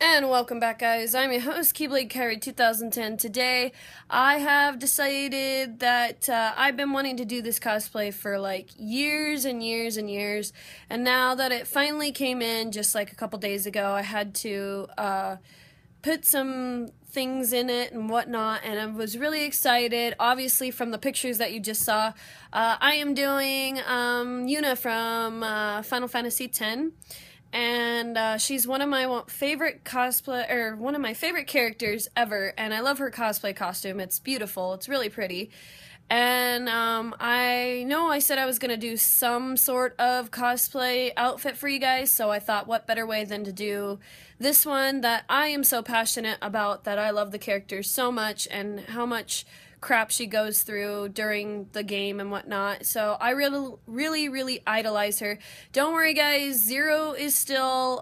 And welcome back, guys. I'm your host, Keyblade Carry 2010. Today, I have decided that I've been wanting to do this cosplay for like years and years and years, and now that it finally came in just like a couple days ago, I had to put some things in it and whatnot, and I was really excited. Obviously, from the pictures that you just saw, I am doing Yuna from Final Fantasy X. And she's one of my favorite one of my favorite characters ever, and I love her cosplay costume. It's beautiful. It's really pretty. And I know I said I was going to do some sort of cosplay outfit for you guys, so I thought what better way than to do this one that I am so passionate about, that I love the character so much and how much crap she goes through during the game and whatnot. So I really idolize her. Don't worry, guys, Zero is still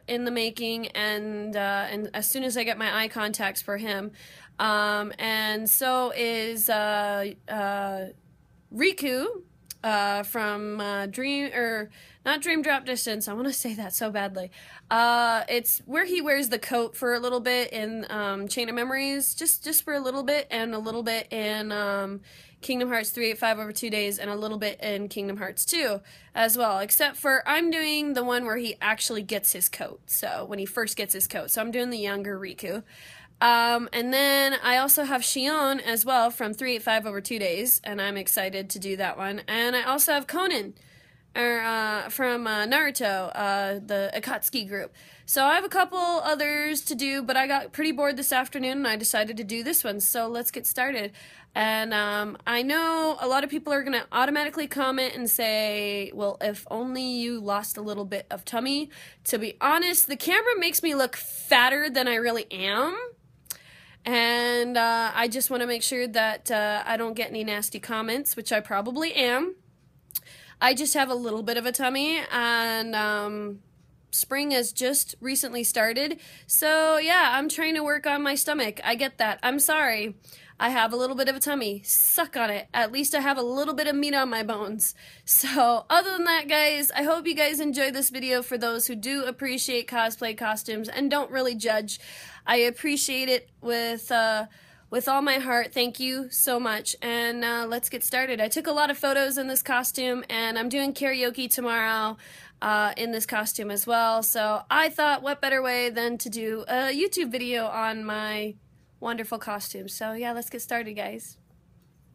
in the making, and as soon as I get my eye contacts for him, and so is Riku from not Dream Drop Distance. I want to say that so badly. It's where he wears the coat for a little bit in Chain of Memories, just for a little bit, and a little bit in Kingdom Hearts 385 over 2 days, and a little bit in Kingdom Hearts 2 as well, except for I'm doing the one where he actually gets his coat, so when he first gets his coat. So I'm doing the younger Riku. And then I also have Shion as well from 385 over 2 days, and I'm excited to do that one. And I also have Conan from Naruto, the Akatsuki group. So I have a couple others to do, but I got pretty bored this afternoon and I decided to do this one. So let's get started. And I know a lot of people are going to automatically comment and say, well, if only you lost a little bit of tummy. To be honest, the camera makes me look fatter than I really am. And I just want to make sure that I don't get any nasty comments, which I probably am. I just have a little bit of a tummy, and spring has just recently started. So yeah, I'm trying to work on my stomach. I get that. I'm sorry. I have a little bit of a tummy. Suck on it. At least I have a little bit of meat on my bones. So other than that, guys, I hope you guys enjoyed this video. For those who do appreciate cosplay costumes and don't really judge, I appreciate it with all my heart. Thank you so much. And let's get started. I took a lot of photos in this costume, and I'm doing karaoke tomorrow in this costume as well. So I thought, what better way than to do a YouTube video on my wonderful costume. So yeah, let's get started, guys.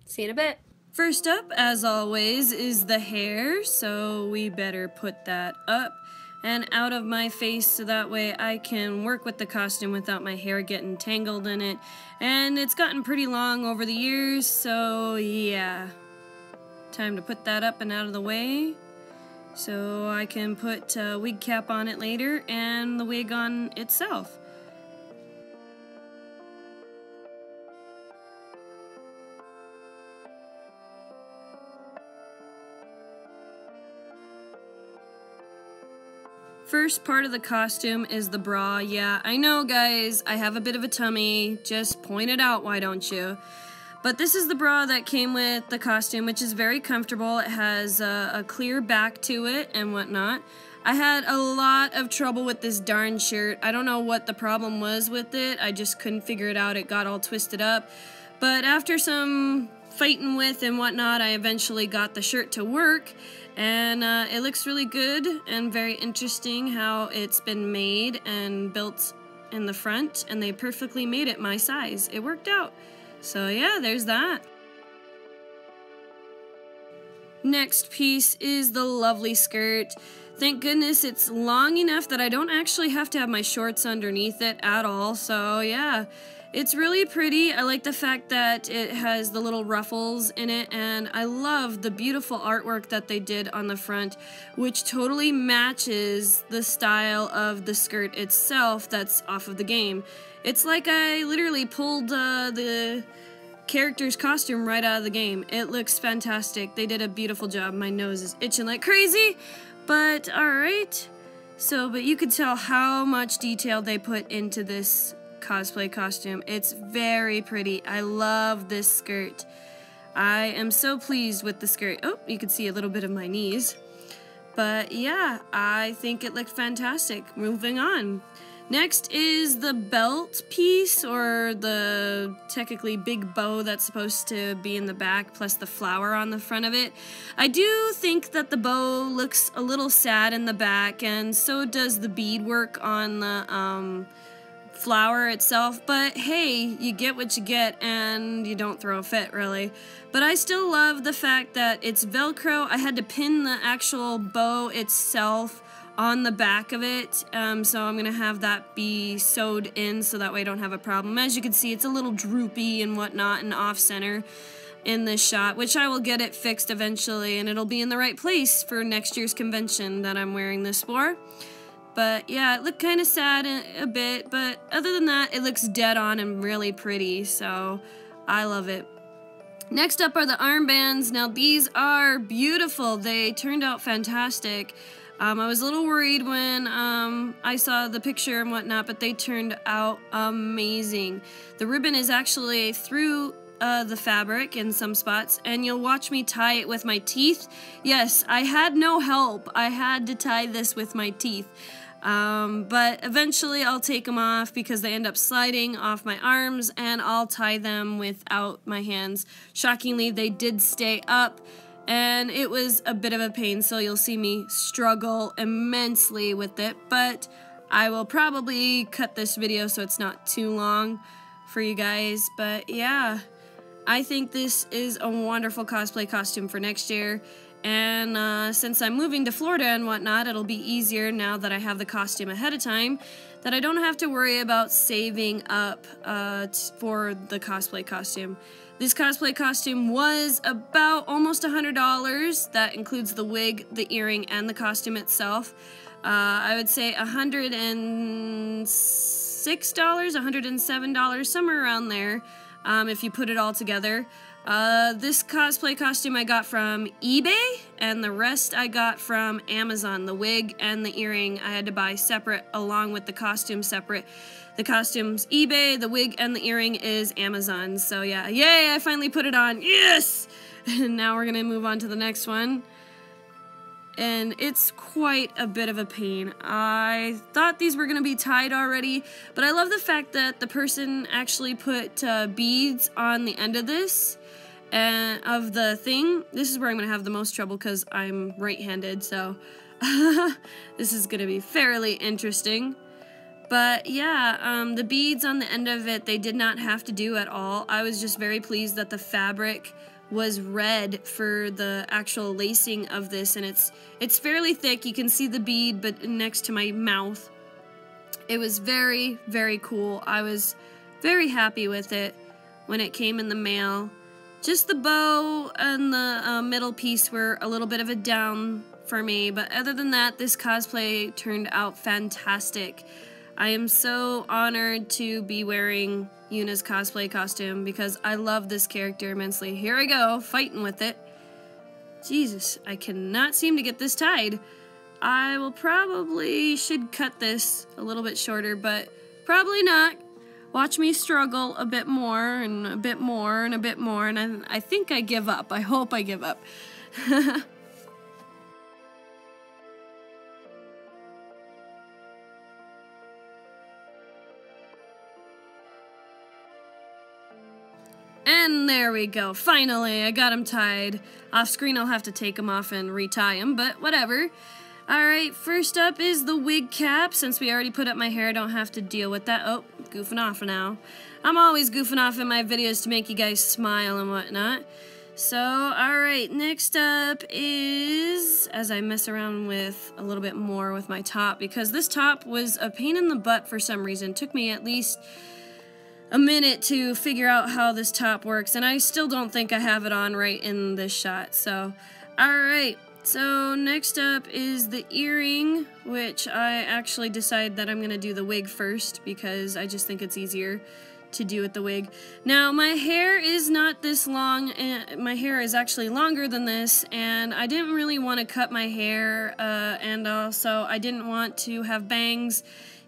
See you in a bit. First up, as always, is the hair. So we better put that up and out of my face so that way I can work with the costume without my hair getting tangled in it. And it's gotten pretty long over the years, so yeah. Time to put that up and out of the way so I can put a wig cap on it later and the wig on itself. First part of the costume is the bra. Yeah, I know, guys, I have a bit of a tummy. Just point it out, why don't you? But this is the bra that came with the costume, which is very comfortable. It has a clear back to it and whatnot. I had a lot of trouble with this darn shirt. I don't know what the problem was with it. I just couldn't figure it out. It got all twisted up. But after some fighting with and whatnot, I eventually got the shirt to work. And it looks really good and very interesting how it's been made and built in the front, and they perfectly made it my size. It worked out. So yeah, there's that. Next piece is the lovely skirt. Thank goodness it's long enough that I don't actually have to have my shorts underneath it at all. So yeah, it's really pretty. I like the fact that it has the little ruffles in it, and I love the beautiful artwork that they did on the front, which totally matches the style of the skirt itself that's off of the game. It's like I literally pulled the character's costume right out of the game. It looks fantastic. They did a beautiful job. My nose is itching like crazy, but alright. But you could tell how much detail they put into this cosplay costume. It's very pretty. I love this skirt. I am so pleased with the skirt. Oh, you can see a little bit of my knees. But yeah, I think it looked fantastic. Moving on. Next is the belt piece, or the technically big bow that's supposed to be in the back, plus the flower on the front of it. I do think that the bow looks a little sad in the back, and so does the beadwork on the flower itself, but hey, you get what you get and you don't throw a fit, really. But I still love the fact that it's Velcro. I had to pin the actual bow itself on the back of it, so I'm gonna have that be sewed in so that way I don't have a problem. As you can see, it's a little droopy and whatnot and off-center in this shot, which I will get it fixed eventually, and it'll be in the right place for next year's convention that I'm wearing this for. But yeah, it looked kind of sad a bit, but other than that, it looks dead on and really pretty, so I love it. Next up are the armbands. Now these are beautiful. They turned out fantastic. I was a little worried when I saw the picture and whatnot, but they turned out amazing. The ribbon is actually through the fabric in some spots, and you'll watch me tie it with my teeth. Yes, I had no help. I had to tie this with my teeth. But eventually I'll take them off because they end up sliding off my arms, and I'll tie them without my hands. Shockingly, they did stay up, and it was a bit of a pain, so you'll see me struggle immensely with it, but I will probably cut this video so it's not too long for you guys. But yeah, I think this is a wonderful cosplay costume for next year, and since I'm moving to Florida and whatnot, it'll be easier now that I have the costume ahead of time, that I don't have to worry about saving up for the cosplay costume. This cosplay costume was about almost $100. That includes the wig, the earring, and the costume itself. I would say $106, $107, somewhere around there, if you put it all together. This cosplay costume I got from eBay, and the rest I got from Amazon. The wig and the earring I had to buy separate, along with the costume separate. The costume's eBay, the wig and the earring is Amazon. So yeah, yay, I finally put it on. Yes! And now we're gonna move on to the next one. And it's quite a bit of a pain. I thought these were gonna be tied already, but I love the fact that the person actually put beads on the end of this, of the thing. This is where I'm gonna have the most trouble because I'm right-handed, so this is gonna be fairly interesting. But yeah, the beads on the end of it, they did not have to do at all. I was just very pleased that the fabric was red for the actual lacing of this, and it's fairly thick. You can see the bead, but next to my mouth. It was very, very cool. I was very happy with it when it came in the mail. Just the bow and the middle piece were a little bit of a down for me, but other than that, this cosplay turned out fantastic. I am so honored to be wearing Yuna's cosplay costume because I love this character immensely. Here I go, fighting with it. Jesus, I cannot seem to get this tied. I will probably should cut this a little bit shorter, but probably not. Watch me struggle a bit more and a bit more and a bit more, and I think I give up. I hope I give up. And there we go. Finally, I got them tied. Off screen, I'll have to take them off and retie them, but whatever. Alright, first up is the wig cap. Since we already put up my hair, I don't have to deal with that. Oh, goofing off now. I'm always goofing off in my videos to make you guys smile and whatnot. So, alright, next up is, as I mess around with a little bit more with my top, because this top was a pain in the butt for some reason. It took me at least a minute to figure out how this top works, and I still don't think I have it on right in this shot. So, alright, so next up is the earring, which I actually decided that I'm going to do the wig first because I just think it's easier to do with the wig. Now, my hair is not this long, and my hair is actually longer than this, and I didn't really want to cut my hair, and also I didn't want to have bangs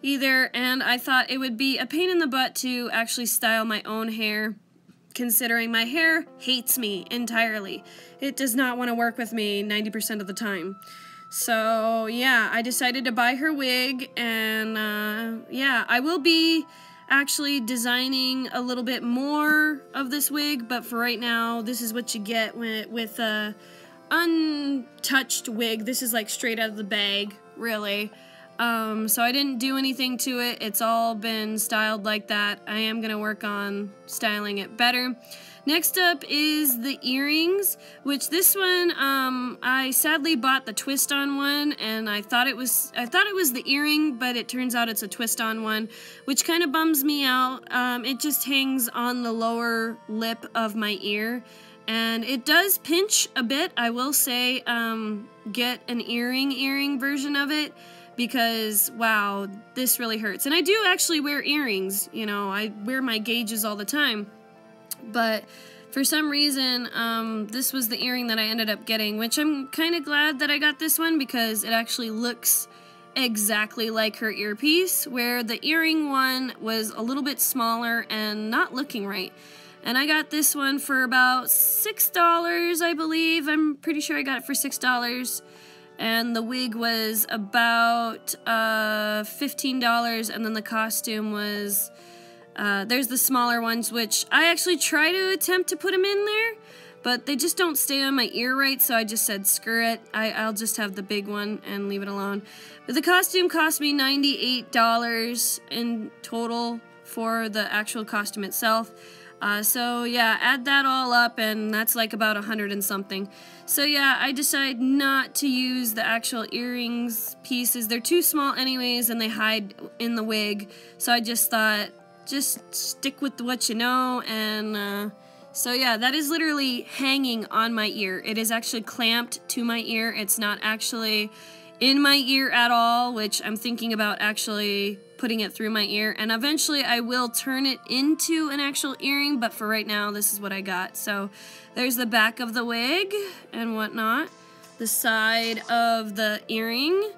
either, and I thought it would be a pain in the butt to actually style my own hair, considering my hair hates me entirely. It does not want to work with me 90% of the time. So yeah, I decided to buy her wig, and yeah, I will be actually designing a little bit more of this wig, but for right now, this is what you get with a untouched wig. This is like straight out of the bag, really. So I didn't do anything to it. It's all been styled like that. I am gonna work on styling it better. Next up is the earrings, which this one, I sadly bought the twist-on one, and I thought it was the earring, but it turns out it's a twist-on one, which kind of bums me out. It just hangs on the lower lip of my ear, and it does pinch a bit. I will say, get an earring version of it, because wow, this really hurts. And I do actually wear earrings, you know, I wear my gauges all the time. But for some reason, this was the earring that I ended up getting, which I'm kind of glad that I got this one because it actually looks exactly like her earpiece, where the earring one was a little bit smaller and not looking right. And I got this one for about $6, I believe. I'm pretty sure I got it for $6. And the wig was about $15, and then the costume was... there's the smaller ones, which I actually try to attempt to put them in there, but they just don't stay on my ear right, so I just said, screw it, I'll just have the big one and leave it alone. But the costume cost me $98 in total for the actual costume itself. So yeah, add that all up, and that's like about 100 and something. So yeah, I decided not to use the actual earrings pieces. They're too small anyways, and they hide in the wig, so I just thought, just stick with what you know. And so yeah, that is literally hanging on my ear. It is actually clamped to my ear. It's not actually in my ear at all, which I'm thinking about actually putting it through my ear, and eventually I will turn it into an actual earring, but for right now, this is what I got. So there's the back of the wig and whatnot, the side of the earring,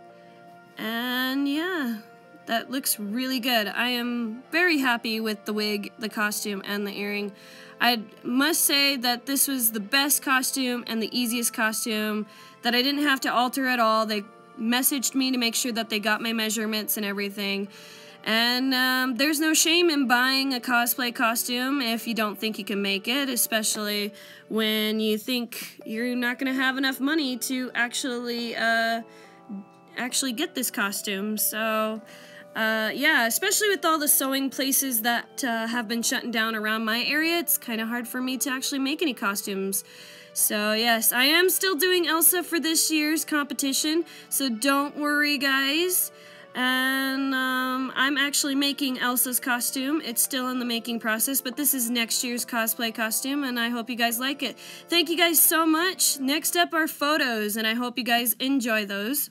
and yeah, that looks really good. I am very happy with the wig, the costume, and the earring. I must say that this was the best costume and the easiest costume that I didn't have to alter at all. They messaged me to make sure that they got my measurements and everything. And there's no shame in buying a cosplay costume if you don't think you can make it, especially when you think you're not going to have enough money to actually get this costume. So yeah, especially with all the sewing places that have been shutting down around my area, it's kind of hard for me to actually make any costumes. So yes, I am still doing Elsa for this year's competition, so don't worry guys. And I'm actually making Elsa's costume. It's still in the making process, but this is next year's cosplay costume, and I hope you guys like it. Thank you guys so much. Next up are photos, and I hope you guys enjoy those.